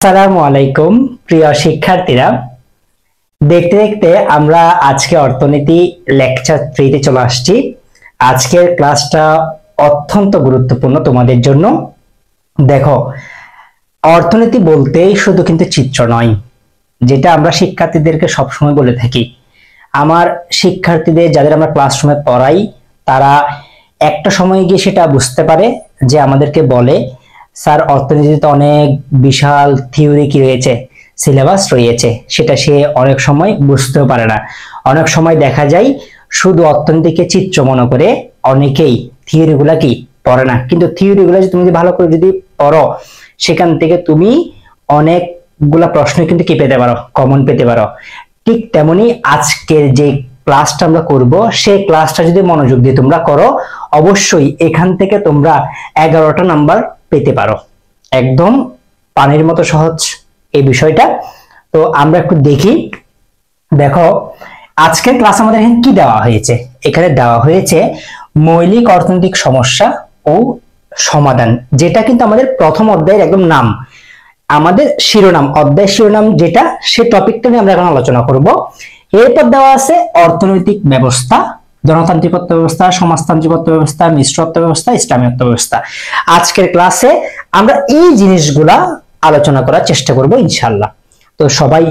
আসসালামু আলাইকুম প্রিয় শিক্ষার্থীরা, দেখতে দেখতে আমরা আজকে অর্থনীতি লেকচার 3 তে চলে আসছি। আজকের ক্লাসটা অত্যন্ত গুরুত্বপূর্ণ তোমাদের জন্য। দেখো, অর্থনীতি বলতেই শুধু কিন্তু চিত্র নয়, যেটা আমরা শিক্ষার্থীদেরকে সবসময় বলে থাকি। আমার শিক্ষার্থীদের যাদের আমরা ক্লাসরুমে পড়াই, তারা একটা সময় গিয়ে সেটা বুঝতে পারে যে আমাদেরকে বলে, স্যার অর্থনীতিতে অনেক বিশাল থিওরি কি রয়েছে, সিলেবাস রয়েছে, সেটা সে অনেক সময় বুঝতেও পারে না। অনেক সময় দেখা যায় শুধু অর্থনীতিকে চিত্র মনে করে অনেকেই থিওরি গুলা কি পড়ে না, কিন্তু থিওরি গুলা তুমি যদি ভালো করে যদি পড়ো, সেখান থেকে তুমি অনেকগুলা প্রশ্ন কিন্তু কি পেতে পারো, কমন পেতে পারো। ঠিক তেমনি আজকের যে ক্লাসটা আমরা করব, সেই ক্লাসটা যদি মনোযোগ দিয়ে তোমরা করো, অবশ্যই এখান থেকে তোমরা 11টা নাম্বার পেতে পারো। একদম পানির মতো সহজ এই বিষয়টা। তো আমরা একটু দেখি। দেখো, আজকের ক্লাস আমাদের এখানে কি দেওয়া হয়েছে। এখানে দেওয়া হয়েছে মৌলিক অর্থনৈতিক সমস্যা ও সমাধান, যেটা কিন্তু আমাদের প্রথম অধ্যায়ের একদম নাম, আমাদের শিরোনাম, অধ্যায় শিরোনাম যেটা, সে টপিকটা নিয়ে আমরা এখন আলোচনা করব। এরপর দেওয়া আছে অর্থনৈতিক ব্যবস্থা, গণতান্ত্রিক অর্থব্যবস্থা, সমাজতান্ত্রিক অর্থব্যবস্থা, মিশ্র অর্থব্যবস্থা, ইসলামী অর্থব্যবস্থা। আজকের ক্লাসে আমরা এই জিনিসগুলা আলোচনা করার চেষ্টা করব ইনশাআল্লাহ। তো সবাই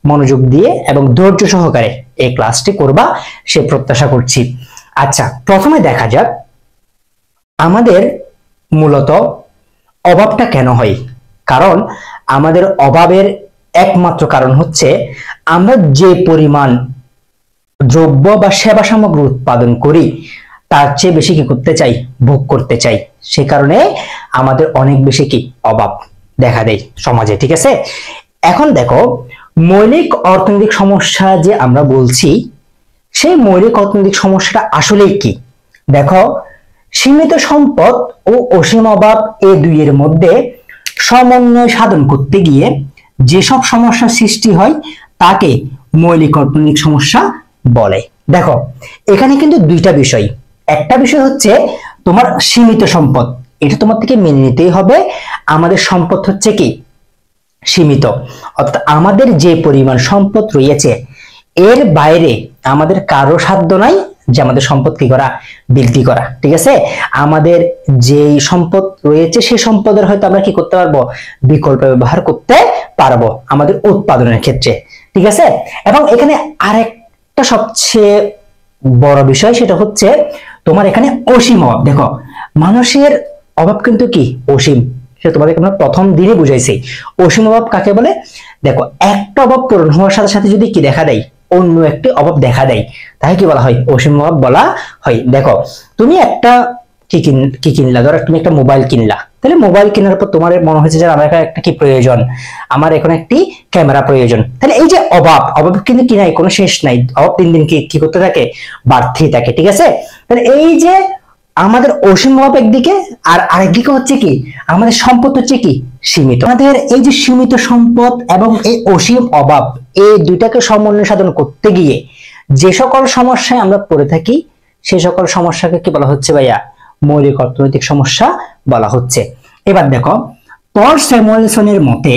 মনোযোগ দিয়ে এবং ধৈর্য সহকারে এই ক্লাসটি করবা, সে প্রত্যাশা করছি। আচ্ছা, প্রথমে দেখা যাক আমাদের মূলত অভাবটা কেন হয়। কারণ আমাদের অভাবের একমাত্র কারণ হচ্ছে আমরা যে পরিমাণ দ্রব্য বা সেবা সামগ্রী উৎপাদন করি, তার চেয়ে বেশি কি করতে চাই, ভোগ করতে চাই। সে কারণে আমাদের অনেক বেশি কি অভাব দেখা দেয় সমাজে, ঠিক আছে। এখন দেখো, মৌলিক অর্থনৈতিক সমস্যা যে আমরা বলছি, সেই মৌলিক অর্থনৈতিক সমস্যাটা আসলে কি। দেখো, সীমিত সম্পদ ও অসীম অভাব এই দুইয়ের মধ্যে সমন্বয় সাধন করতে গিয়ে যেসব সমস্যার সৃষ্টি হয়, তাকে মৌলিক অর্থনৈতিক সমস্যা বলে। দেখো, এখানে কিন্তু দুইটা বিষয়। একটা বিষয় হচ্ছে তোমার সীমিত সম্পদ, এটা তোমার থেকে মেনে নিতেই হবে। আমাদের সম্পদ হচ্ছে কি সীমিত, অর্থাৎ আমাদের যে পরিমাণ সম্পদ রয়েছে, এর বাইরে আমাদের কারো সাধ্য নাই যে আমাদের সম্পদ কি করা, বৃদ্ধি করা, ঠিক আছে। আমাদের যে সম্পদ রয়েছে, সেই সম্পদের হয়তো আমরা কি করতে পারবো, বিকল্প ব্যবহার করতে পারবো আমাদের উৎপাদনের ক্ষেত্রে, ঠিক আছে। এবং এখানে আরেকটা সবচেয়ে বড় বিষয়, সেটা হচ্ছে তোমার এখানে অসীম অভাব। দেখো, মানুষের অভাব কিন্তু কি অসীম, সেটা তোমাদেরকে আমরা প্রথম দিনে বুঝাইছি। অসীম অভাব কাকে বলে? দেখো, একটা অভাব পূরণ হওয়ার সাথে সাথে যদি কি দেখা দেয়, অন্য একটি অভাব দেখা দেয়, তাই কি বলা হয়, অসীম অভাব বলা হয়। দেখো, তুমি একটা কি কিনলা, ধরো তুমি একটা মোবাইল কিনলা, তাহলে মোবাইল কেনার পর তোমার মনে হয়েছে যে আমার একটা কি প্রয়োজন, আমার এখন একটি ক্যামেরা প্রয়োজন। তাহলে এই যে অভাব, অভাব কিন্তু কি নাই, কোনো শেষ নাই, অভাব দিন দিন কি করতে থাকে, বাড়তেই থাকে, ঠিক আছে। তাহলে এই যে আমাদের অসীম অভাব একদিকে, আর আরেকদিকে হচ্ছে কি আমাদের সম্পদ হচ্ছে কি সীমিত। আমাদের এই যে সীমিত সম্পদ এবং এই অসীম অভাব, এই দুইটাকে সমন্বয় সাধন করতে গিয়ে যে সকল সমস্যায় আমরা পড়ে থাকি, সে সকল সমস্যাকে কি বলা হচ্ছে ভাইয়া, মৌলিক অর্থনৈতিক সমস্যা বলা হচ্ছে। এবার দেখো, পল স্যামুয়েলসনের মতে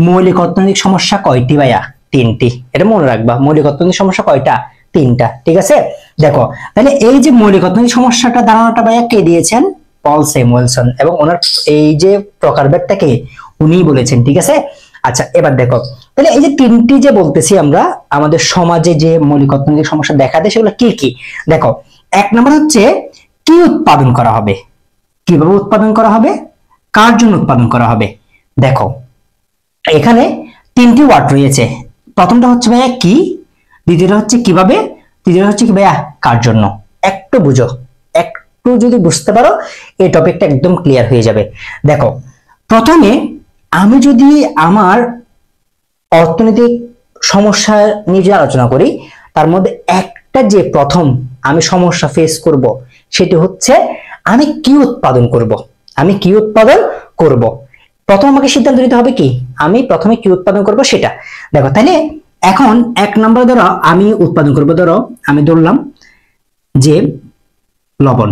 মৌলিক অর্থনৈতিক সমস্যা কয়টি ভাইয়া? 3টি। এটা মনে রাখবা, মৌলিক অর্থনৈতিক সমস্যা কয়টা? 3টা, ঠিক আছে। দেখো, তাহলে এই যে মৌলিক অর্থনৈতিক সমস্যাটা ধারণাটা ভাইয়া কে দিয়েছেন? পল স্যামুয়েলসন। এবং ওনার এই যে প্রকারভেদটাকে উনি বলেছেন, ঠিক আছে। আচ্ছা, এবার দেখো, তাহলে এই যে 3টি যে বলতেছি আমরা, আমাদের সমাজে যে মৌলিক অর্থনৈতিক সমস্যা দেখা দেয়, সেগুলো কি কি? দেখো, 1 নম্বর হচ্ছে কি উৎপাদন করা হবে, কিভাবে উৎপাদন করা হবে, কার জন্য উৎপাদন করা হবে। দেখো, এখানে 3টি ওয়ার্ড রয়েছে। প্রথমটা হচ্ছে ভাইয়া কি, দ্বিতীয়টা হচ্ছে কিভাবে, তৃতীয়টা হচ্ছে কি ভাইয়া কার জন্য। একটু বুঝো, একটু যদি বুঝতে পারো, এই টপিকটা একদম ক্লিয়ার হয়ে যাবে। দেখো, প্রথমে আমি যদি আমার অর্থনৈতিক সমস্যা নিয়ে আলোচনা করি, তার মধ্যে একটা যে প্রথম আমি সমস্যা ফেস করব, সেটি হচ্ছে আমি কি উৎপাদন করব। আমি কি উৎপাদন করব, প্রথম আমাকে সিদ্ধান্ত নিতে হবে কি আমি প্রথমে কি উৎপাদন করব সেটা। দেখো, তাহলে এখন 1 নম্বর ধরো আমি উৎপাদন করব, ধরো আমি ধরলাম যে লবণ।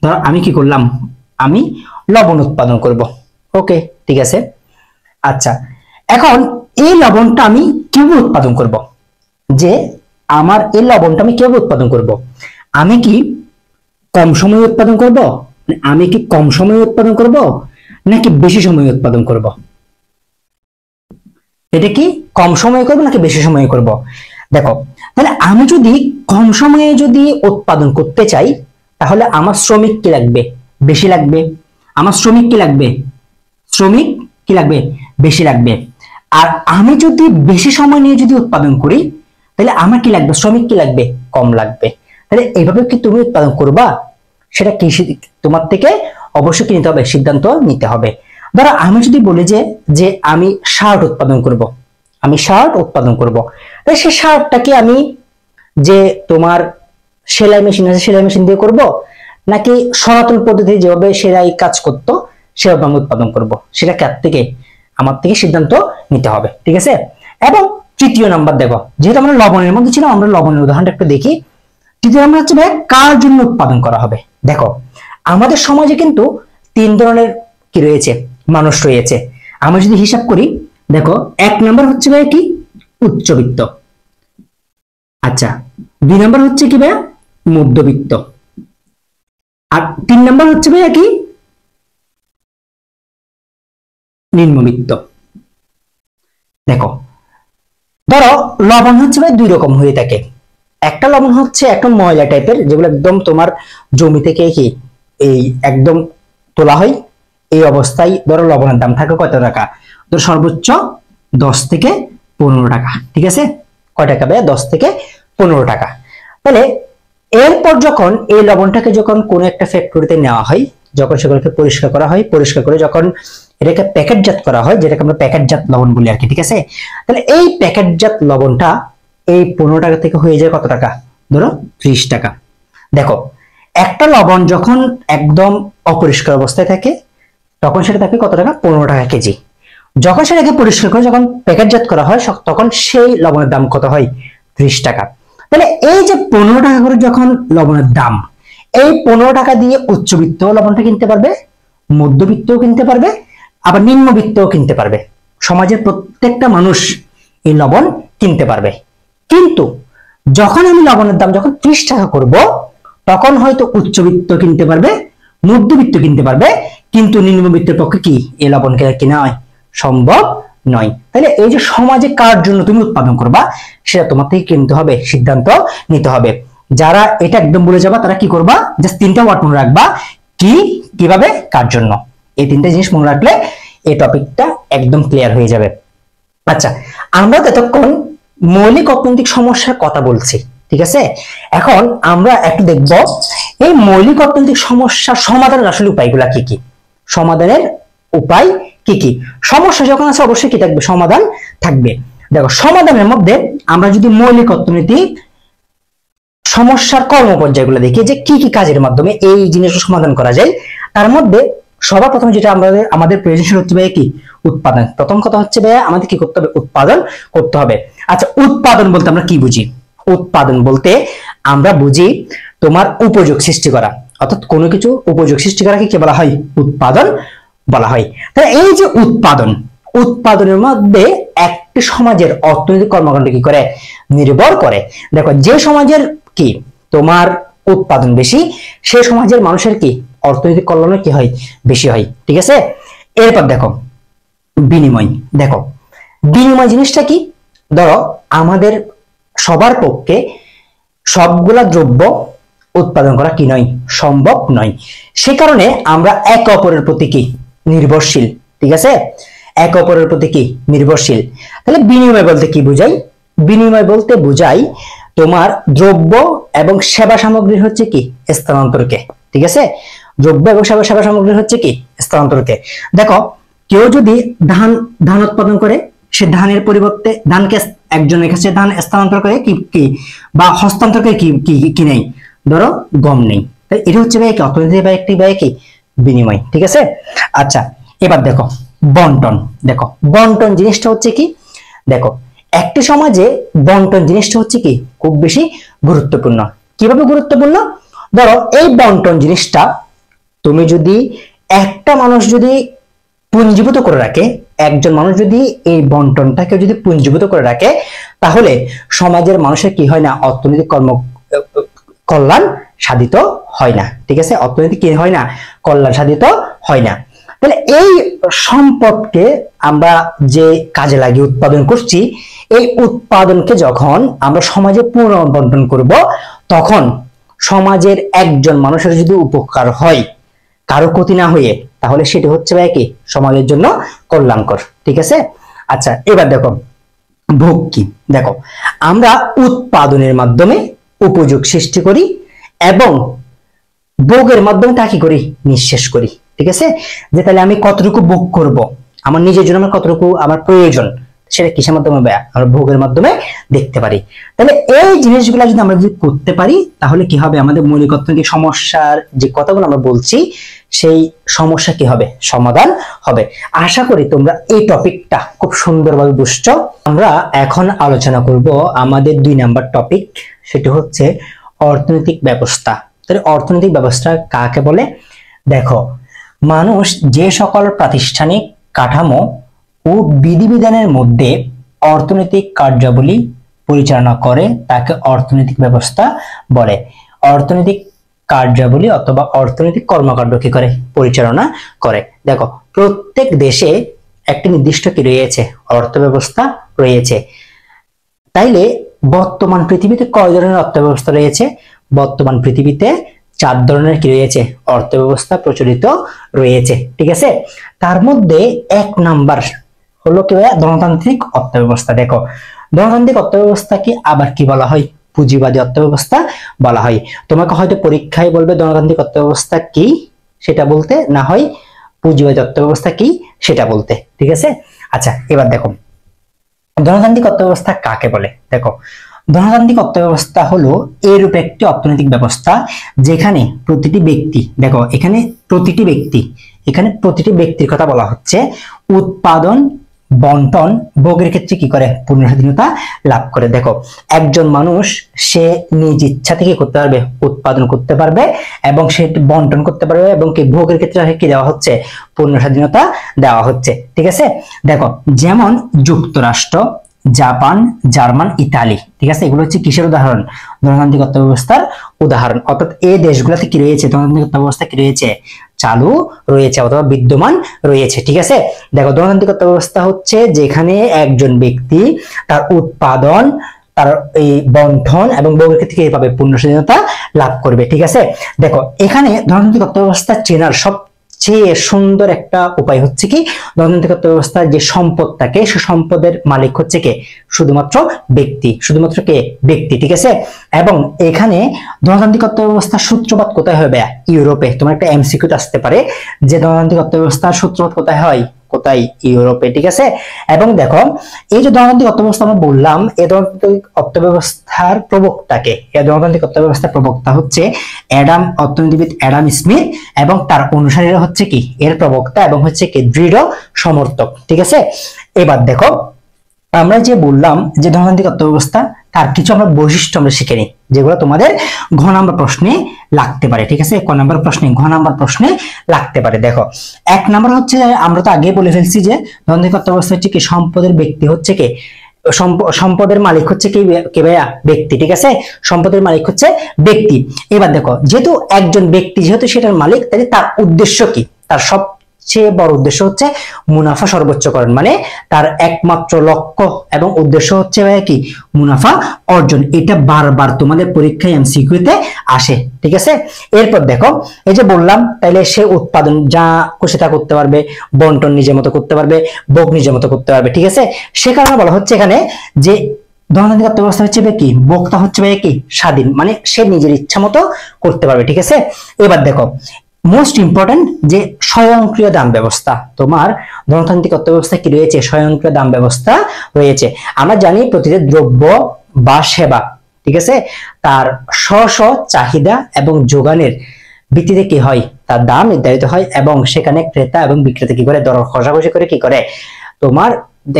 ধরো আমি কি করলাম, আমি লবণ উৎপাদন করব। ওকে, ঠিক আছে। আচ্ছা, এখন এই লবণটা আমি কিভাবে উৎপাদন করব, যে আমার এই লবণটা আমি কিভাবে উৎপাদন করব, আমি কি কম সময়ে উৎপাদন করব, আমি কি কম সময়ে উৎপাদন করব নাকি বেশি সময়ে উৎপাদন করব? এটা কি কম সময়ে করব নাকি বেশি সময়ে করব? দেখো, তাহলে আমি যদি কম সময়ে যদি উৎপাদন করতে চাই, তাহলে আমার শ্রমিক কি লাগবে? বেশি লাগবে। আমার শ্রমিক কি লাগবে? শ্রমিক কি লাগবে? বেশি লাগবে। আর আমি যদি বেশি সময় নিয়ে যদি উৎপাদন করি, তাহলে আমার কি লাগবে? শ্রমিক কি লাগবে? কম লাগবে। তাহলে এইভাবে কি তুমি উৎপাদন করবা? সেটা কি তোমার থেকে অবশ্যই কি নিতে হবে? সিদ্ধান্ত নিতে হবে। ধরো আমি যদি বলি যে যে আমি শার্ট উৎপাদন করব, আমি শার্ট উৎপাদন করব, তাহলে সেই শার্টটাকে আমি যে তোমার সেলাই মেশিন আছে সেলাই মেশিন দিয়ে করব, নাকি সনাতন পদ্ধতি যেভাবে সেলাই কাজ করতো সেভাবে আমি উৎপাদন করব, সেটা কার থেকে? আমার থেকে সিদ্ধান্ত নিতে হবে। ঠিক আছে। এবং তৃতীয় নাম্বার দেখো, যেহেতু আমরা লবণের মধ্যে ছিলাম, আমরা লবণের উদাহরণটা একটু দেখি। তৃতীয় নাম্বার হচ্ছে ভাই কার জন্য উৎপাদন করা হবে। দেখো, আমাদের সমাজে কিন্তু তিন ধরনের কি রয়েছে, মানুষ রয়েছে। আমরা যদি হিসাব করি, দেখো এক নাম্বার হচ্ছে ভাই কি? উচ্চবিত্ত। আচ্ছা, দুই নাম্বার হচ্ছে কি ভাই? মধ্যবিত্ত। আর তিন নাম্বার হচ্ছে ভাইয়া কি? নিম্নবিত্ত। দেখো, ধরো লবণ হচ্ছে ভাই দুই রকম হয়ে থাকে। একটা লবণ হচ্ছে একদম ময়লা টাইপের, যেগুলো একদম তোমার জমি থেকে কি এই একদম তোলা হয়, এই অবস্থায় ধরো লবণের দাম থাকে কত টাকা? ধরো সর্বোচ্চ 10 থেকে 15 টাকা। ঠিক আছে, কয় টাকা ভাই? 10 থেকে 15 টাকা। তাহলে এরপর যখন এই লবণটাকে যখন কোনো একটা ফ্যাক্টরিতে নেওয়া হয়, যখন সেগুলোকে পরিষ্কার করা হয়, পরিষ্কার করে যখন এটাকে প্যাকেটজাত করা হয়, যেটাকে আমরা প্যাকেটজাত লবণ বলি আর কি। ঠিক আছে, তাহলে এই প্যাকেটজাত লবণটা এই 15 টাকা থেকে হয়ে যায় কত টাকা? ধরো 30 টাকা। দেখো, একটা লবণ যখন একদম অপরিষ্কার অবস্থায় থাকে, তখন সেটা থাকে কত টাকা? 15 টাকা কেজি। যখন সেটাকে পরিষ্কার করে যখন প্যাকেটজাত করা হয়, তখন সেই লবণের দাম কত হয়? 30 টাকা। তাহলে এই যে 15 টাকা করে যখন লবণের দাম, এই 15 টাকা দিয়ে উচ্চবিত্ত লবণটা কিনতে পারবে, মধ্যবিত্তও কিনতে পারবে, আবার নিম্নবিত্তও কিনতে পারবে। সমাজের প্রত্যেকটা মানুষ এই লবণ কিনতে পারবে। কিন্তু যখন আমি লবণের দাম যখন 30 টাকা করব, তখন হয়তো উচ্চবিত্ত কিনতে পারবে, মধ্যবিত্ত কিনতে পারবে, কিন্তু নিম্নবিত্তের পক্ষে কি এই লবণ কেনা হয়? সম্ভব নয়। তাহলে এই যে সমাজে কার জন্য তুমি উৎপাদন করবা, সেটা তোমার থেকে কিনতে হবে, সিদ্ধান্ত নিতে হবে। যারা এটা একদম বলে যাবা, তারা কি করবা? জাস্ট তিনটা ওয়ার্ড মনে রাখবা, কি, কিভাবে, কার জন্য। এই তিনটা জিনিস মনে রাখলে এই টপিকটা একদম ক্লিয়ার হয়ে যাবে। আচ্ছা, আমরা এতক্ষণ মৌলিক অর্থনৈতিক সমস্যার কথা বলছি। ঠিক আছে, এখন আমরা একটু দেখব এই মৌলিক অর্থনৈতিক সমস্যার সমাধানের আসলে উপায়গুলা কি কি, সমাধানের উপায় কি কি। সমস্যা যখন আছে অবশ্যই কি থাকবে? সমাধান থাকবে। দেখো, সমাধানের মধ্যে আমরা যদি মৌলিক অর্থনীতি সমস্যার কর্মপর্যায়গুলো দেখি, যে কি কি কাজের মাধ্যমে এই জিনিসটা সমাধান করা যায়, তার মধ্যে সবার প্রথমে যেটা আমাদের প্রয়োজনীয় হচ্ছে ভাইয়া কি? উৎপাদন। প্রথম কথা হচ্ছে ভাইয়া আমাদের কি করতে হবে? উৎপাদন করতে হবে। আচ্ছা, উৎপাদন বলতে আমরা কি বুঝি? উৎপাদন বলতে আমরা বুঝি তোমার উপযোগ সৃষ্টি করা, অর্থাৎ কোনো কিছু উপযোগ সৃষ্টি করাকে কি বলা হয়? উৎপাদন বলা হয়। তাহলে এই যে উৎপাদন, উৎপাদনের মধ্যে একটি সমাজের অর্থনৈতিক কর্মকাণ্ড কি করে? নির্ভর করে। দেখো, যে সমাজের কি তোমার উৎপাদন বেশি, সেই সমাজের মানুষের কি অর্থনৈতিক কল্যাণ কি হয়? বেশি হয়। ঠিক আছে, এরপর দেখো বিনিময়। দেখো, বিনিময় জিনিসটা কি? ধরো আমাদের সবার পক্ষে সবগুলা দ্রব্য উৎপাদন করা কি নয়? সম্ভব নয়। সে কারণে আমরা একে অপরের প্রতি কি? নির্ভরশীল। ঠিক আছে, একে অপরের প্রতি কি? নির্ভরশীল। তাহলে বিনিময় বলতে কি বুঝাই? বিনিময় বলতে বুঝাই তোমার দ্রব্য এবং সেবা সামগ্রীর হচ্ছে কি? স্থানান্তরকে। ঠিক আছে, দ্রব্য এবং সেবা সামগ্রীর হচ্ছে কি? স্থানান্তরকে। দেখো, কেউ যদি ধান উৎপাদন করে, সে ধানের পরিবর্তে ধানকে একজনের কাছে ধান স্থানান্তর করে কি কি বা হস্তান্তর করে কি কি নেই? ধরো গম নেই। তাই এটা হচ্ছে ভাই কি? অর্থনীতি বা একটি ভাই কি? বিনিময়। ঠিক আছে। আচ্ছা, এবার দেখো বন্টন। দেখো, বন্টন জিনিসটা হচ্ছে কি? দেখো, একটি সমাজে বন্টন জিনিসটা হচ্ছে কি? খুব বেশি গুরুত্বপূর্ণ। কিভাবে গুরুত্বপূর্ণ? ধরো এই বন্টন জিনিসটা, তুমি যদি একটা মানুষ যদি পুঞ্জীভূত করে রাখে, একজন মানুষ যদি এই বন্টনটাকে যদি পুঞ্জীভূত করে রাখে, তাহলে সমাজের মানুষের কি হয় না, অর্থনৈতিক কল্যাণ সাধিত হয় না। ঠিক আছে, অর্থনৈতিক কি হয় না, কল্যাণ সাধিত হয় না। তাহলে এই সম্পদকে আমরা যে কাজে লাগিয়ে উৎপাদন করছি, এই উৎপাদনকে যখন আমরা সমাজে পুনর্বন্টন করব, তখন সমাজের একজন মানুষের যদি উপকার হয়, কারো ক্ষতি না হয়ে, তাহলে সেটা হচ্ছে কি সমাজের জন্য কল্যাণকর। ঠিক আছে, আচ্ছা এবার দেখো ভোগ কি। দেখো, আমরা উৎপাদনের মাধ্যমে উপযোগ সৃষ্টি করি এবং ভোগের মাধ্যমে তা কি করি, নিঃশেষ করি। ঠিক আছে, যে তাহলে আমি কতটুকু ভোগ করব, আমার নিজের জন্য আমার কতটুকু আমার প্রয়োজন, সেটা কিসের মাধ্যমে আমরা ভোগের মাধ্যমে দেখতে পারি। তাহলে এই জিনিসগুলো যদি আমরা যদি করতে পারি, তাহলে কি হবে, আমাদের মৌলিক অর্থনৈতিক সমস্যার যে কথাগুলো আমরা বলছি, সেই সমস্যা কি হবে, সমাধান হবে। আশা করি তোমরা এই টপিকটা খুব সুন্দরভাবে বুঝছো। আমরা এখন আলোচনা করব আমাদের 2 নাম্বার টপিক, সেটা হচ্ছে অর্থনৈতিক ব্যবস্থা। তাহলে অর্থনৈতিক ব্যবস্থা কাকে বলে? দেখো, মানুষ যে সকল প্রাতিষ্ঠানিক কাঠামো ও বিধিবিধানের মধ্যে অর্থনৈতিক কার্যাবলী পরিচালনা করে তাকে অর্থনৈতিক ব্যবস্থা বলে। অর্থনৈতিক কার্যাবলী অথবা অর্থনৈতিক কর্মকাণ্ড কি করে, পরিচালনা করে। দেখো, প্রত্যেক দেশে একটি নির্দিষ্ট কি রয়েছে, অর্থ ব্যবস্থা রয়েছে। তাইলে বর্তমান পৃথিবীতে কয় ধরনের অর্থ ব্যবস্থা রয়েছে? বর্তমান পৃথিবীতে 4 ধরনের কি রয়েছে, অর্থ ব্যবস্থা প্রচলিত রয়েছে। ঠিক আছে, তার মধ্যে 1 নাম্বার হলো কি, গণতান্ত্রিক অর্থ ব্যবস্থা। দেখো, গণতান্ত্রিক অর্থ ব্যবস্থা কি আবার কি বলা হয়, পুঁজিবাদী অর্থ ব্যবস্থা বলা হয়। তোমাকে হয়তো পরীক্ষায় বলবে গণতান্ত্রিক অর্থ ব্যবস্থা কি সেটা বলতে, না হয় পুঁজিবাদী অর্থ ব্যবস্থা কি সেটা বলতে। ঠিক আছে, আচ্ছা এবার দেখো গণতান্ত্রিক অর্থ ব্যবস্থা কাকে বলে। দেখো, গণতান্ত্রিক অর্থ ব্যবস্থা হলো এরূপ একটি অর্থনৈতিক ব্যবস্থা যেখানে প্রতিটি ব্যক্তি, দেখো এখানে প্রতিটি ব্যক্তির কথা বলা হচ্ছে, উৎপাদন বন্টন ভোগের ক্ষেত্রে কি করে, পূর্ণ স্বাধীনতা লাভ করে। দেখো, একজন মানুষ সে নিজ ইচ্ছা থেকে করতে পারবে, উৎপাদন করতে পারবে এবং সে বন্টন করতে পারবে, এবং কি ভোগের ক্ষেত্রে কি দেওয়া হচ্ছে, পূর্ণ স্বাধীনতা দেওয়া হচ্ছে। ঠিক আছে, দেখো যেমন যুক্তরাষ্ট্র, জাপান, জার্মান, ইতালি। ঠিক আছে, এগুলো হচ্ছে কিসের উদাহরণ, গণতান্ত্রিক অর্থ ব্যবস্থার উদাহরণ। অর্থাৎ এই দেশগুলোতে কি রয়েছে, গণতান্ত্রিক অর্থ ব্যবস্থা কি রয়েছে, চালু রয়েছে অথবা বিদ্যমান রয়েছে। ঠিক আছে, দেখো গণতান্ত্রিক অর্থ ব্যবস্থা হচ্ছে যেখানে একজন ব্যক্তি তার উৎপাদন, তার এই বন্টন এবং ভোগের ক্ষেত্রে এইভাবে পূর্ণ স্বাধীনতা লাভ করবে। ঠিক আছে, দেখো এখানে গণতান্ত্রিক অর্থ ব্যবস্থা চেনার সবচেয়ে সুন্দর একটা উপায় হচ্ছে কি, গণতান্ত্রিক অর্থ ব্যবস্থার যে সম্পদ থাকে, সে সম্পদের মালিক হচ্ছে কে, শুধুমাত্র ব্যক্তি, শুধুমাত্র কে, ব্যক্তি। ঠিক আছে, এবং এখানে গণতান্ত্রিক অর্থ ব্যবস্থার সূত্রপাত কোথায় হবে, ইউরোপে। তোমার একটা এমসিকিউ আসতে পারে যে গণতান্ত্রিক অর্থ ব্যবস্থার সূত্রপাত কোথায় হয়, কোথায়, ইউরোপে। ঠিক আছে, এবং দেখো এই যে গণতান্ত্রিক অর্থ ব্যবস্থা আমরা বললাম, এই গণতান্ত্রিক অর্থ ব্যবস্থার প্রবক্তাকে, এই গণতান্ত্রিক অর্থ ব্যবস্থার প্রবক্তা হচ্ছে অর্থনীতিবিদ অ্যাডাম স্মিথ, এবং তার অনুসারীরা হচ্ছে কি এর প্রবক্তা এবং হচ্ছে কি দৃঢ় সমর্থক। ঠিক আছে, এবার দেখো আমরা যে বললাম যে গণতান্ত্রিক অর্থ ব্যবস্থা, তার কিছু আমরা বৈশিষ্ট্য আমরা শিখে নিই, যেগুলো তোমাদের ঘ নাম্বার প্রশ্নে লাগতে পারে। ঠিক আছে, ক নাম্বার প্রশ্নে, ঘ নাম্বার প্রশ্নে লাগতে পারে। দেখো, 1 নাম্বার হচ্ছে, আমরা তো আগে বলে ফেলছি যে গণতান্ত্রিক অর্থ ব্যবস্থা হচ্ছে কি, সম্পদের ব্যক্তি হচ্ছে কি, সম্পদের মালিক হচ্ছে কি, কে ভাইয়া, ব্যক্তি। ঠিক আছে, সম্পদের মালিক হচ্ছে ব্যক্তি। এবার দেখো, যেহেতু একজন ব্যক্তি যেহেতু সেটার মালিক, তাহলে তার উদ্দেশ্য কি, তার সবচেয়ে বড় উদ্দেশ্য হচ্ছে মুনাফা সর্বোচ্চকরণ, মানে তার একমাত্র লক্ষ্য এবং উদ্দেশ্য হচ্ছে ভাইয়া কি, মুনাফা অর্জন। এটা বারবার তোমাদের পরীক্ষায় এমসিকিউতে আসে। ঠিক আছে, এরপর দেখো এই যে বললাম, তাইলে সে উৎপাদন যা খুশি তা করতে পারবে, বন্টন নিজের মতো করতে পারবে, ভোগ নিজের মতো করতে পারবে। ঠিক আছে, সে কারণে বলা হচ্ছে এখানে যে গণতান্ত্রিক অর্থ ব্যবস্থা হচ্ছে কি, ভোক্তা হচ্ছে ভাই কি, স্বাধীন, মানে সে নিজের ইচ্ছা মতো করতে পারবে। ঠিক আছে, এবার দেখো মোস্ট ইম্পর্টেন্ট যে স্বয়ংক্রিয় দাম ব্যবস্থা, তোমার গণতান্ত্রিক অর্থ ব্যবস্থা কি রয়েছে, স্বয়ংক্রিয় দাম ব্যবস্থা রয়েছে। আমরা জানি প্রতিটি দ্রব্য বা সেবা, ঠিক আছে, তার স্ব চাহিদা এবং যোগানের ভিত্তিতে কি হয়, তার দাম নির্ধারিত হয়, এবং সেখানে ক্রেতা এবং বিক্রেতা কি করে, দর কষাকষি করে কি করে, তোমার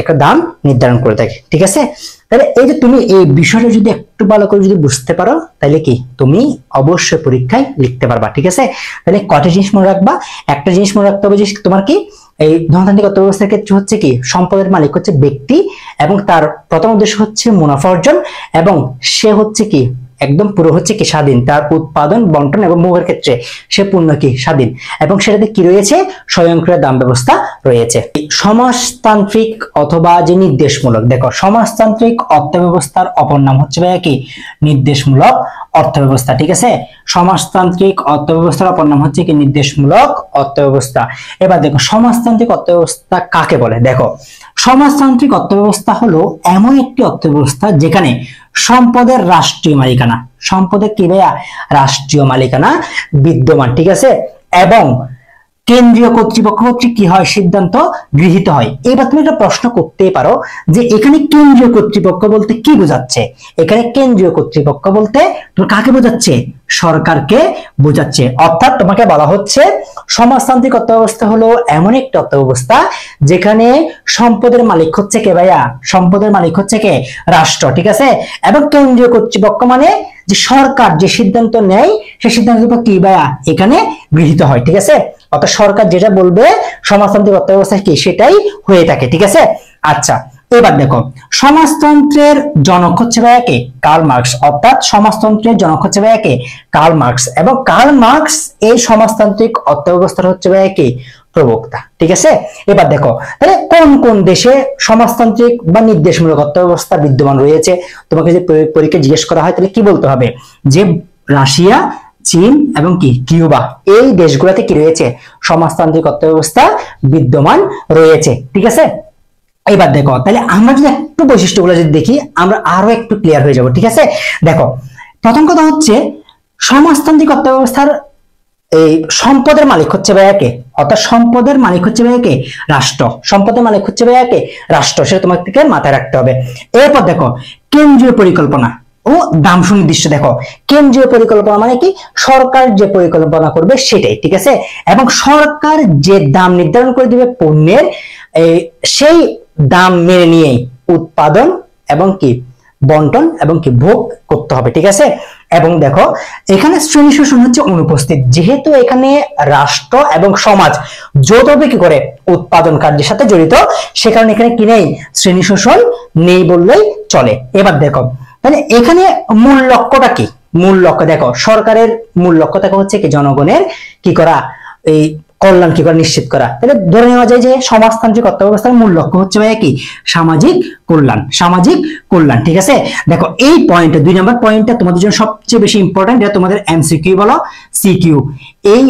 একটা দাম নির্ধারণ করে থাকে। ঠিক আছে, তাহলে এই যে তুমি এই বিষয়টা যদি একটু ভালো করে যদি বুঝতে পারো, তাহলে কি তুমি অবশ্যই পরীক্ষায় লিখতে পারবা। ঠিক আছে, তাহলে কয়টা জিনিস মনে রাখবা, একটা জিনিস মনে রাখতে হবে যে তোমার কি, এই ধনতান্ত্রিক অর্থব্যবস্থার ক্ষেত্রে হচ্ছে কি সম্পদের মালিক হচ্ছে ব্যক্তি এবং তার প্রথম উদ্দেশ্য হচ্ছে মুনাফা অর্জন এবং সে হচ্ছে কি একদম পুরো হচ্ছে কি স্বাধীন, তার উৎপাদন বন্টন এবং ভোগের ক্ষেত্রে সে পূর্ণ কি স্বাধীন এবং সেটাতে কি রয়েছে স্বয়ংক্রিয় দাম ব্যবস্থা রয়েছে। সমাজতান্ত্রিক অথবা যে নির্দেশমূলক, দেখো সমাজতান্ত্রিক অর্থব্যবস্থার অপর নাম হচ্ছে ভাইয়া কি নির্দেশমূলক অর্থব্যবস্থা, ঠিক আছে। সমাজতান্ত্রিক অর্থব্যবস্থার অপর নাম হচ্ছে কি নির্দেশমূলক অর্থব্যবস্থা। এবার দেখো সমাজতান্ত্রিক অর্থব্যবস্থা কাকে বলে। দেখো সমাজতান্ত্রিক অর্থব্যবস্থা হলো এমন একটি অর্থব্যবস্থা যেখানে সম্পদের রাষ্ট্রীয় মালিকানা, সম্পদের কি ভাইয়া রাষ্ট্রীয় মালিকানা বিদ্যমান, ঠিক আছে, এবং কেন্দ্রীয় কর্তৃপক্ষ কর্তৃক কি হয় সিদ্ধান্ত গৃহীত হয়। এবার তুমি একটা প্রশ্ন করতেই পারো যে এখানে কেন্দ্রীয় কর্তৃপক্ষ বলতে কি বোঝাচ্ছে। এখানে কেন্দ্রীয় কর্তৃপক্ষ বলতে তোমার কাকে বোঝাচ্ছে, সরকারকে বোঝাচ্ছে। অর্থাৎ তোমাকে বলা হচ্ছে সমাজতান্ত্রিক অর্থব্যবস্থা হলো এমন একটি অর্থব্যবস্থা যেখানে সম্পদের মালিক হচ্ছে কে ভাইয়া, সম্পদের মালিক হচ্ছে কে রাষ্ট্র, ঠিক আছে, এবং কেন্দ্রীয় কর্তৃপক্ষ মানে যে সরকার যে সিদ্ধান্ত নেয় সেই সিদ্ধান্ত কি ভাইয়া এখানে গৃহীত হয়, ঠিক আছে। অর্থাৎ সরকার যেটা বলবে সমাজতান্ত্রিক অর্থব্যবস্থা কি সেটাই হয়ে থাকে, ঠিক আছে। আচ্ছা এবার দেখো সমাজতন্ত্রের জনক হচ্ছে ভাইয়া কে কার্ল মার্কস, অর্থাৎ সমাজতন্ত্রের জনক হচ্ছে ভাইয়া কে কার্ল মার্কস এবং কার্ল মার্কস এই সমাজতান্ত্রিক অর্থব্যবস্থার হচ্ছে ভাইয়া কে প্রবক্তা, ঠিক আছে। এবার দেখো তাহলে কোন কোন দেশে সমাজতান্ত্রিক বা নির্দেশমূলক অর্থব্যবস্থা বিদ্যমান রয়েছে, তোমাকে যদি পরীক্ষায় জিজ্ঞেস করা হয় তাহলে কি বলতে হবে যে রাশিয়া, চীন এবং কি কিউবা, এই দেশগুলোতে কি রয়েছে সমাজতান্ত্রিক অর্থব্যবস্থা বিদ্যমান রয়েছে, ঠিক আছে। এবার দেখো তাহলে আমরা যদি একটু বৈশিষ্ট্যগুলো যদি দেখি আমরা আরো একটু ক্লিয়ার হয়ে যাব, ঠিক আছে। দেখো প্রথম কথা হচ্ছে সমাজতান্ত্রিক অর্থব্যবস্থার এই সম্পদের মালিক হচ্ছে ভাইয়া কে, অর্থাৎ সম্পদের মালিক হচ্ছে ভাইয়া কে রাষ্ট্র, সম্পদের মালিক হচ্ছে ভাইয়া কে রাষ্ট্র, সেটা তোমাকে মাথায় রাখতে হবে। এরপর দেখো কেন্দ্রীয় পরিকল্পনা ও দাম সুনির্দিষ্ট। দেখো কেন্দ্রীয় পরিকল্পনা মানে কি সরকার যে পরিকল্পনা করবে সেটাই, ঠিক আছে, এবং সরকার যে দাম নির্ধারণ করে দিবে পণ্যের সেই দাম মেনে নিয়েই উৎপাদন এবং কি বন্টন এবং কি ভোগ করতে হবে, ঠিক আছে। এবং দেখো এখানে শ্রেণী শোষণ হচ্ছে অনুপস্থিত, যেহেতু এখানে রাষ্ট্র এবং সমাজ যৌথভাবে কি করে উৎপাদন কার্যের সাথে জড়িত, সে কারণে এখানে কি নেই শ্রেণী শোষণ নেই বললেই চলে। এবার দেখো তাহলে এখানে মূল লক্ষ্যটা কি, মূল লক্ষ্য দেখো সরকারের মূল লক্ষ্য দেখা হচ্ছে কি জনগণের কি করা এই কল্যাণ কি করে নিশ্চিত করা। তাহলে ধরে নেওয়া যায় যে সমাজতান্ত্রিক অর্থব্যবস্থার মূল লক্ষ্য হচ্ছে ভাইয়া কি সামাজিক কল্যাণ, সামাজিক কল্যাণ, ঠিক আছে। দেখো এই পয়েন্টে 2 নম্বর পয়েন্টটা তোমাদের জন্য সবচেয়ে বেশি ইম্পর্টেন্ট, এটা তোমাদের এমসিকিউ বলো সিকিউ এই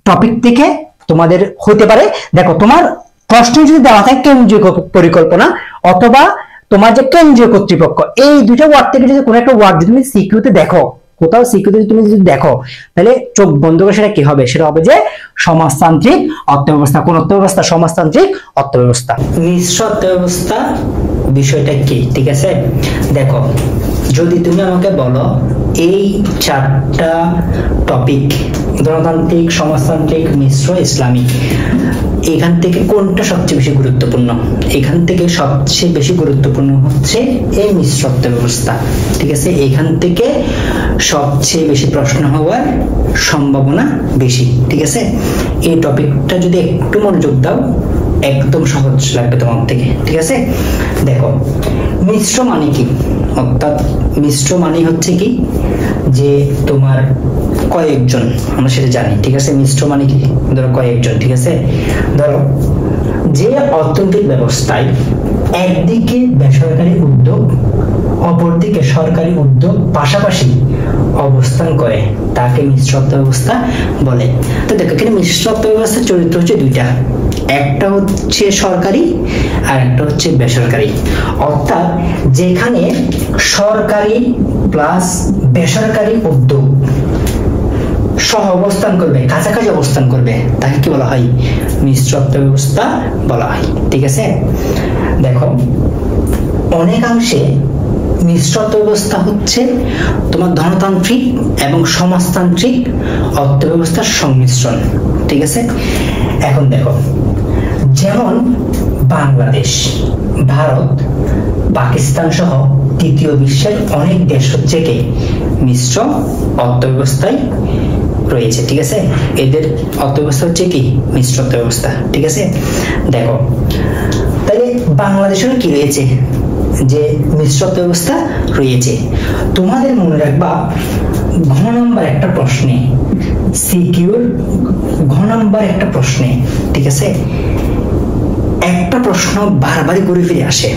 টপিক থেকে তোমাদের হতে পারে। দেখো তোমার প্রশ্ন যদি দেওয়া থাকে কেন্দ্রীয় পরিকল্পনা অথবা তোমার যে কেন্দ্রীয় কর্তৃপক্ষ, এই দুটো ওয়ার্ড থেকে যদি কোনো একটা ওয়ার্ড যদি তুমি সিকিউতে দেখো, কোথাও সিকিউতে তুমি যদি দেখো তাহলে চোখ বন্ধ করে সেটা কি হবে, সেটা হবে যে সমাজতান্ত্রিক অর্থব্যবস্থা। কোন অর্থব্যবস্থা? সমাজতান্ত্রিক অর্থব্যবস্থা। মিশ্র অর্থব্যবস্থা বিষয়টা কি, ঠিক আছে। দেখো যদি তুমি আমাকে বলো এই 4টা টপিক গণতান্ত্রিক, সমাজতান্ত্রিক, মিশ্র, ইসলামিক, এখান থেকে কোনটা সবচেয়ে বেশি গুরুত্বপূর্ণ, এখান থেকে সবচেয়ে বেশি গুরুত্বপূর্ণ হচ্ছে এই মিশ্র অর্থব্যবস্থা, ঠিক আছে। এখান থেকে সবচেয়ে বেশি প্রশ্ন হওয়ার সম্ভাবনা বেশি, ঠিক আছে। এই টপিকটা যদি একটু মনোযোগ দাও একদম সহজ লাগবে তোমার থেকে, ঠিক আছে। দেখো মিশ্র মানে কি, অর্থাৎ মিশ্র মানে হচ্ছে কি যে তোমার কয়েকজন, আমরা সেটা জানি, ঠিক আছে। মিশ্র মানে কি ধরো কয়েকজন, ঠিক আছে। ধরো যে অর্থনৈতিক ব্যবস্থায় একদিকে বেসরকারি উদ্যোগ অপরদিকে সরকারি উদ্যোগ পাশাপাশি অবস্থান করে তাকে মিশ্র অর্থব্যবস্থা বলে। তো দেখো এখানে মিশ্র অর্থব্যবস্থার চরিত্র হচ্ছে 2টা, একটা হচ্ছে সরকারি আর একটা হচ্ছে বেসরকারি। অর্থাৎ যেখানে সরকারি প্লাস বেসরকারি উদ্যোগ সহ অবস্থান করবে, কাছাকাছি অবস্থান করবে, তাকে কি বলা হয় মিশ্র অর্থব্যবস্থা বলা হয়, ঠিক আছে। দেখো অনেকাংশে মিশ্র অর্থব্যবস্থা হচ্ছে তোমার ধনতান্ত্রিক এবং সমাজতান্ত্রিক অর্থব্যবস্থার সংমিশ্রণ, ঠিক আছে। এখন দেখো যেমন বাংলাদেশ, ভারত, পাকিস্তান সহ তৃতীয় বিশ্বের অনেক দেশ হচ্ছে কি মিশ্র অর্থব্যবস্থায় রয়েছে, ঠিক আছে। এদের অর্থব্যবস্থা হচ্ছে কি মিশ্র অর্থব্যবস্থা, ঠিক আছে। দেখো তাহলে বাংলাদেশের কি রয়েছে, যে মিশ্র অর্থব্যবস্থা রয়েছে। তোমাদের মনে রাখবা ঘ নাম্বার একটা প্রশ্নে, সিকিউর ঘ নাম্বার একটা প্রশ্নে, ঠিক আছে, একটা প্রশ্ন বারবারই ঘুরে ফিরে আসে,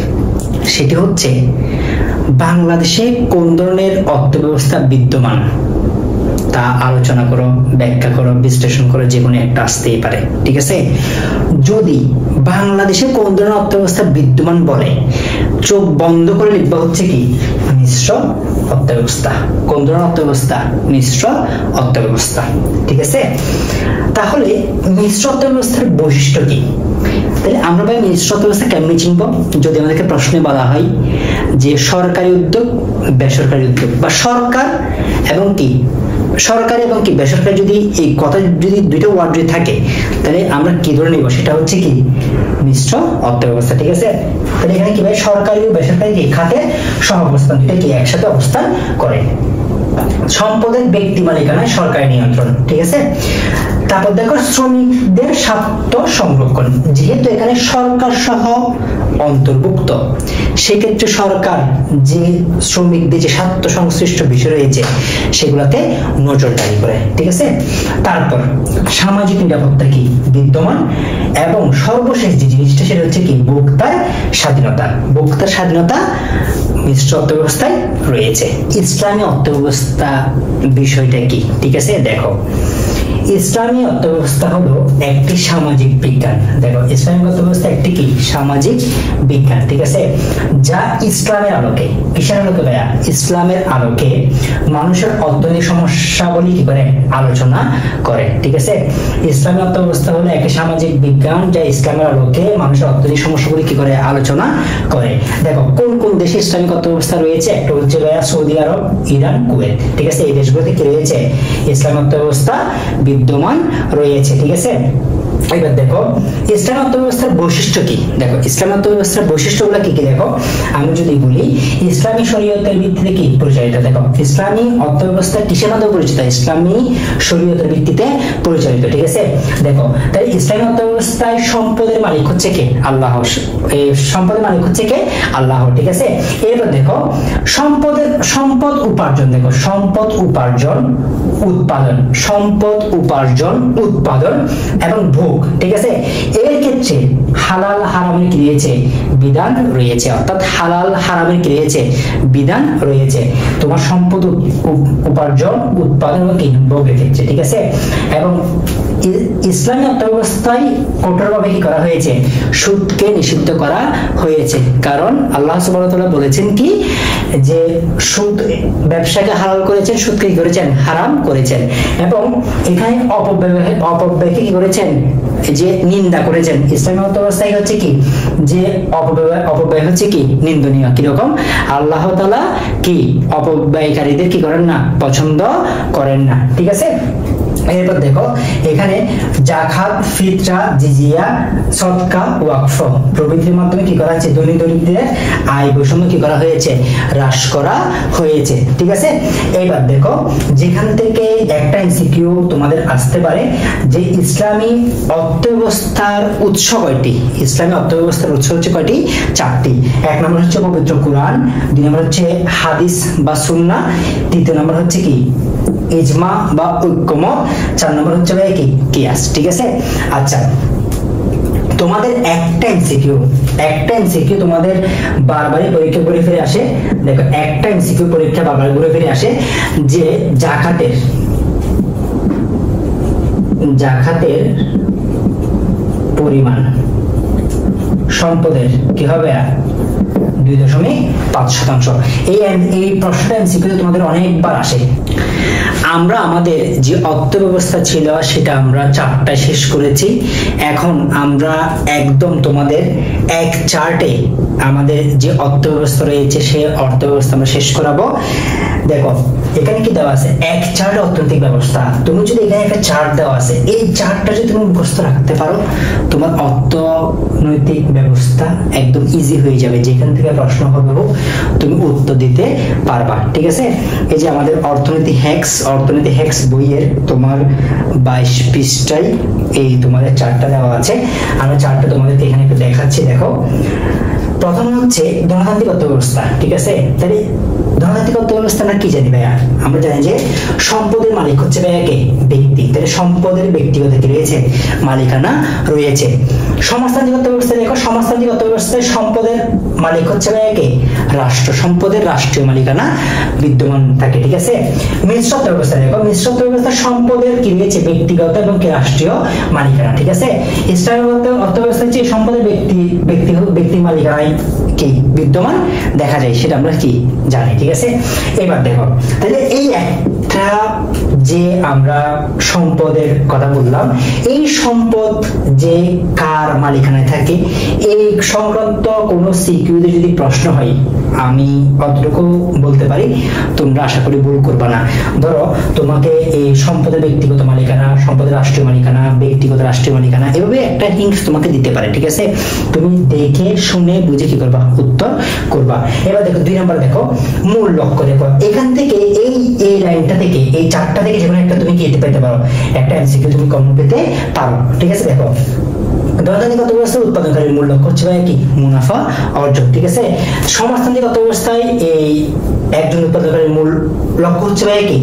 সেটি হচ্ছে বাংলাদেশে কোন ধরনের অর্থব্যবস্থা বিদ্যমান তা আলোচনা করো, ব্যাখ্যা করো, বিশ্লেষণ করো, যে কোনো একটা আসতেই পারে, ঠিক আছে। যদি বাংলাদেশে কোন ধরনের অর্থব্যবস্থা বিদ্যমান বলে, চোখ বন্ধ করে লিখবা হচ্ছে কি মিশ্র অর্থব্যবস্থা। কোন ধরনের অর্থব্যবস্থা? মিশ্র অর্থব্যবস্থা, ঠিক আছে। তাহলে মিশ্র অর্থব্যবস্থার বৈশিষ্ট্য কি? তাহলে আমরা ভাই মিশ্র অর্থব্যবস্থা কেমনি চিনব? যদি আমাদেরকে প্রশ্নে বলা হয় যে সরকারি উদ্যোগ, বেসরকারি উদ্যোগ, বা সরকার এবং কি সরকারি এবং কি বেসরকারি, যদি এই কথা যদি দুইটা ওয়ার্ড যদি থাকে, তাহলে আমরা কি ধরে নিব? সেটা হচ্ছে কি মিশ্র অর্থব্যবস্থা, ঠিক আছে। তাহলে এখানে কি ভাই সরকারি ও বেসরকারি কি খাতে সহাবস্থান, দুইটা কি একসাথে অবস্থান করে। সম্পদের ব্যক্তি মালিকানায় সরকারি নিয়ন্ত্রণ, ঠিক আছে। তারপর দেখো শ্রমিকদের স্বার্থ সংরক্ষণ, যেহেতু এখানে সরকার সহ অন্তর্ভুক্ত, সেক্ষেত্রে সরকার যে শ্রমিকদের যে স্বার্থ সংশ্লিষ্ট বিষয় রয়েছে সেগুলোতে নজরদারি করে, ঠিক আছে। তারপর সামাজিক নিরাপত্তা কি বিদ্যমান, এবং সর্বশেষ যে জিনিসটা সেটা হচ্ছে কি ভোক্তার স্বাধীনতা। ভোক্তার স্বাধীনতা মিশ্র অর্থব্যবস্থায় রয়েছে। ইসলামী অর্থব্যবস্থা বিষয়টা কি, ঠিক আছে। দেখো ইসলামী অর্থব্যবস্থা হলো একটি সামাজিক বিজ্ঞান। দেখো ইসলামী অর্থব্যবস্থা একটি কি সামাজিক বিজ্ঞান, ঠিক আছে, যা ইসলামের আলোকে, কিসের আলোকে ভাইয়া? ইসলামের আলোকে মানুষের অর্থনৈতিক সমস্যাগুলি কি করে আলোচনা করে, ঠিক আছে। ইসলামী অর্থব্যবস্থা হলো একটি সামাজিক বিজ্ঞান যা ইসলামের আলোকে মানুষের অর্থনৈতিক সমস্যাগুলি কি করে আলোচনা করে। দেখো কোন কোন দেশে ইসলামিক অর্থব্যবস্থা রয়েছে? একটা হচ্ছে ভাইয়া সৌদি আরব, ইরান, কুয়েত, ঠিক আছে। এই দেশগুলোতে কি রয়েছে? ইসলামিক অর্থব্যবস্থা বিদ্যমান রয়েছে, ঠিক আছে। এবার দেখো ইসলামী অর্থব্যবস্থার বৈশিষ্ট্য কি। দেখো ইসলামী অর্থব্যবস্থার বৈশিষ্ট্যগুলো কি কি দেখো, আমি যদি বলি ইসলামী শরীয়তের ভিত্তিতে কি পরিচালিত। দেখো ইসলামী অর্থব্যবস্থা কিসের মাধ্যমে পরিচিত? ইসলামী শরীয়তের ভিত্তিতে পরিচালিত, ঠিক আছে। দেখো তাই ইসলামী অর্থব্যবস্থায় সম্পদের মালিক হচ্ছে কে? আল্লাহ। এই সম্পদের মালিক হচ্ছে কে? আল্লাহ, ঠিক আছে। এবার দেখো সম্পদ উপার্জন, দেখো সম্পদ উপার্জন, উৎপাদন, সম্পদ উপার্জন, উৎপাদন এবং ভোগ, ঠিক আছে। এর ক্ষেত্রে হালাল হারামের কি রয়েছে? বিধান রয়েছে, অর্থাৎ হালাল হারামের কি রয়েছে? বিধান রয়েছে তোমার সম্পদ উপার্জন, উৎপাদন এবং ভোগের ক্ষেত্রে, ঠিক আছে। এবং ইসলামী অর্থব্যবস্থায় কঠোরভাবে কি করা হয়েছে? সুদকে নিষিদ্ধ করা হয়েছে, কারণ আল্লাহ সুবহানাহু ওয়া তাআলা বলেছেন কি যে সুদ ব্যবসাকে হালাল করেছেন, সুদকে কি করেছেন? হারাম করেছেন। এবং এখানে অপব্যয়কে কি করেছেন? যে নিন্দা করেছেন। ইসলামী অর্থব্যবস্থায় হচ্ছে কি যে অপব্যয় হচ্ছে কি নিন্দনীয়। কিরকম? আল্লাহ তাআলা কি অপব্যয়কারীদের কি করেন না? পছন্দ করেন না, ঠিক আছে। এরপর দেখো এখানে জাকাত, ফিতরা, জিজিয়া, সদকা, ওয়াকফ প্রভৃতির মাধ্যমে কি করা হয়েছে? ধনী দরিদ্রের আয় বৈষম্য কি করা হয়েছে? হ্রাস করা হয়েছে, ঠিক আছে। এবার দেখো যেখান থেকে একটা এমসিকিউ তোমাদের আসতে পারে যে ইসলামী অর্থব্যবস্থার উৎস কয়টি? ইসলামী অর্থব্যবস্থার উৎস হচ্ছে কয়টি? চারটি। এক নম্বর হচ্ছে পবিত্র কুরআন, দুই নম্বর হচ্ছে হাদিস বা সুন্নাহ, তৃতীয় নম্বর হচ্ছে কি ইজমা বা ঐক্যমত, চার নম্বর হচ্ছে ভাই কি কিয়াস, ঠিক আছে। আচ্ছা তোমাদের একটা এমসিকিউ তোমাদের বারবারই পরীক্ষা ঘুরে ফিরে আসে। দেখো একটা এমসিকিউ পরীক্ষা বারবার ঘুরে ফিরে আসে যে জাকাতের পরিমাণ সম্পদের কি হবে? 2.5%। এই প্রশ্নটা এমসিকিউ তোমাদের অনেকবার আসে। আমরা আমাদের যে অর্থ ব্যবস্থা ছিল সেটা আমরা চারটায় শেষ করেছি। এখন আমরা একদম তোমাদের এক চার্টে আমাদের যে অর্থ ব্যবস্থা রয়েছে সেই অর্থ ব্যবস্থা আমরা শেষ করাবো। দেখো এখানে কি দেওয়া আছে, এক চার্ট অর্থনৈতিক ব্যবস্থা। তুমি যদি এখানে একটা চার্ট দেওয়া আছে, এই চার্টটা যদি তুমি মুখস্থ রাখতে পারো, তোমার অর্থনৈতিক ব্যবস্থা একদম ইজি হয়ে যাবে। যেখান থেকে প্রশ্ন হবে হোক তুমি উত্তর দিতে পারবা। ঠিক আছে, এই যে আমাদের অর্থনীতি হ্যাক্স বইয়ের তোমার 22 পৃষ্ঠায় এই তোমাদের চার্টটা দেওয়া আছে। আমি চার্টটা তোমাদেরকে এখানে একটু দেখাচ্ছি। দেখো প্রথম হচ্ছে ধনতান্ত্রিক অর্থব্যবস্থা। ঠিক আছে, তাহলে ধনতান্ত্রিক অর্থব্যবস্থা আমরা কি জানি ভাইয়া? আমরা জানি যে সম্পদের মালিক হচ্ছে ভাইয়া কে? ব্যক্তি। তাহলে সম্পদের ব্যক্তিগত কি রয়েছে? মালিকানা রয়েছে। সমাজতান্ত্রিক অর্থব্যবস্থা দেখো, সমাজতান্ত্রিক অর্থব্যবস্থায় সম্পদের মালিক হচ্ছে ভাইয়া কে? রাষ্ট্র। সম্পদের রাষ্ট্রীয় মালিকানা বিদ্যমান থাকে। ঠিক আছে, মিশ্র অর্থব্যবস্থা দেখো, মিশ্র অর্থব্যবস্থা সম্পদের কি রয়েছে? ব্যক্তিগত এবং কি রাষ্ট্রীয় মালিকানা। ঠিক আছে, ইসলামিক অর্থব্যবস্থা হচ্ছে সম্পদের ব্যক্তি মালিকানায় কি বিদ্যমান দেখা যায়, সেটা আমরা কি জানি। ঠিক আছে, এবার দেখো তাহলে এই একটা যে আমরা সম্পদের কথা বললাম, এই সম্পদ যে কার মালিকানায় থাকে এই সংক্রান্ত কোনো সিকিউরিটি যদি প্রশ্ন হয়, আমি অতটুকু বলতে পারি, তোমরা আশা করি ভুল করবা না। ধরো তোমাকে এই সম্পদের ব্যক্তিগত মালিকানা, সম্পদের রাষ্ট্রীয় মালিকানা, ব্যক্তিগত রাষ্ট্রীয় মালিকানা, এভাবে একটা হিন্ট তোমাকে দিতে পারে। ঠিক আছে, তুমি দেখে শুনে বুঝে কি করবা? উত্তর করবা। এবার দেখো 2 নম্বর দেখো মূল লক্ষ্য। দেখো এখান থেকে এই লাইনটা থেকে, এই চারটা থেকে যেকোনো একটা তুমি কি পেতে পারো, একটা এমসিকিউ তুমি কমন পেতে পারো। ঠিক আছে, দেখো ধনতান্ত্রিক অর্থব্যবস্থার উৎপাদনকারীর মূল লক্ষ্য হচ্ছে কি? মুনাফা অর্জন। ঠিক আছে, সমাজতান্ত্রিক অর্থব্যবস্থায় এই একজন উৎপাদনকারীর মূল লক্ষ্য হচ্ছে কি?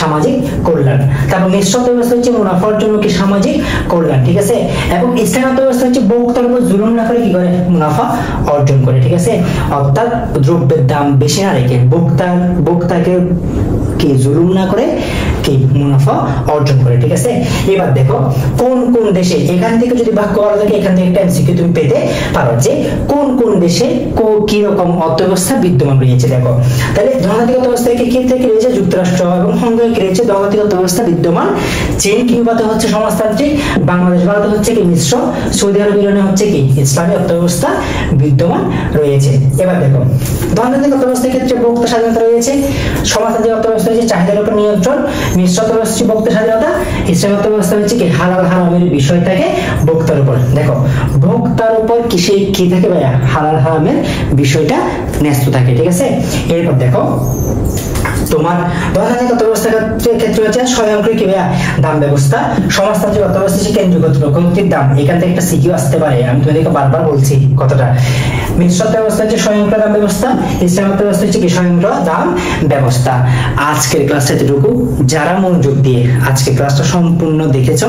সামাজিক কল্যাণ। তারপর মিশ্র অর্থব্যবস্থা হচ্ছে মুনাফা অর্জন কি? সামাজিক কল্যাণ। ঠিক আছে, এবং ইসলামিক অর্থব্যবস্থা হচ্ছে ভোক্তার উপর জুলুম না করে কি করে? মুনাফা অর্জন করে। ঠিক আছে, অর্থাৎ দ্রব্যের দাম বেশি না রেখে ভোক্তাকে কি জুলুম না করে কি মুনাফা অর্জন করে। ঠিক আছে, এবার দেখো কোন কোন দেশে, এখান থেকে যদি ভাগ করা থাকে এখান থেকে একটা এমসিকিউ তুমি পেতে পারো যে কোন কোন দেশে কি রকম অর্থব্যবস্থা বিদ্যমান রয়েছে। দেখো তাহলে ধনতান্ত্রিক অর্থব্যবস্থা কি থেকে রয়েছে? যুক্তরাষ্ট্র এবং হংকংয়ে রয়েছে ধনতান্ত্রিক অর্থব্যবস্থা বিদ্যমান। চীন কিউবাতে হচ্ছে সমাজতান্ত্রিক, বাংলাদেশ ভারতে হচ্ছে কি মিশ্র, সৌদি আরব ইরানে হচ্ছে কি ইসলামী অর্থব্যবস্থা বিদ্যমান রয়েছে। এবার দেখো ধনতান্ত্রিক অর্থব্যবস্থার ক্ষেত্রে ভোক্তা স্বাধীনতা রয়েছে, সমাজতান্ত্রিক অর্থব্যবস্থা হচ্ছে চাহিদার উপর নিয়ন্ত্রণ, মিশ্র অর্থব্যবস্থা হচ্ছে ভোক্তা স্বাধীনতা, ইসলামী অর্থব্যবস্থা হচ্ছে কি হালাল হারামের বিষয় থাকে ভোক্তার উপর। দেখো ভোক্তার উপর কি থাকে ভাইয়া? হালাল হারামের বিষয়টা ন্যস্ত থাকে। ঠিক আছে, এরপর দেখো তোমার ধনতান্ত্রিক অর্থব্যবস্থার ক্ষেত্রে হচ্ছে স্বয়ংক্রিয় কি ভাইয়া? দাম ব্যবস্থা। সমাজতান্ত্রিক অর্থব্যবস্থা হচ্ছে কেন্দ্রীয় কর্তৃক দাম। এখান থেকে একটা সিকিউ আসতে পারে, আমি তোমাদেরকে বারবার বলছি কথাটা। মিশ্র অর্থব্যবস্থা হচ্ছে স্বয়ংক্রিয় দাম ব্যবস্থা, ইসলামিক অর্থব্যবস্থা হচ্ছে কি স্বয়ংক্রিয় দাম ব্যবস্থা। আজকের ক্লাসটা এতটুকু। যারা মনোযোগ দিয়ে আজকের ক্লাসটা সম্পূর্ণ দেখেছো,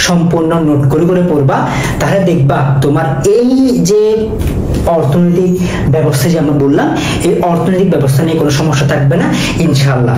সম্পূর্ণ নোট করে করে পড়বা, তাহলে দেখবা তোমার এই যে অর্থনৈতিক ব্যবস্থা যে আমরা বললাম, এই অর্থনৈতিক ব্যবস্থা নিয়ে কোনো সমস্যা থাকবে না ইনশাআল্লাহ।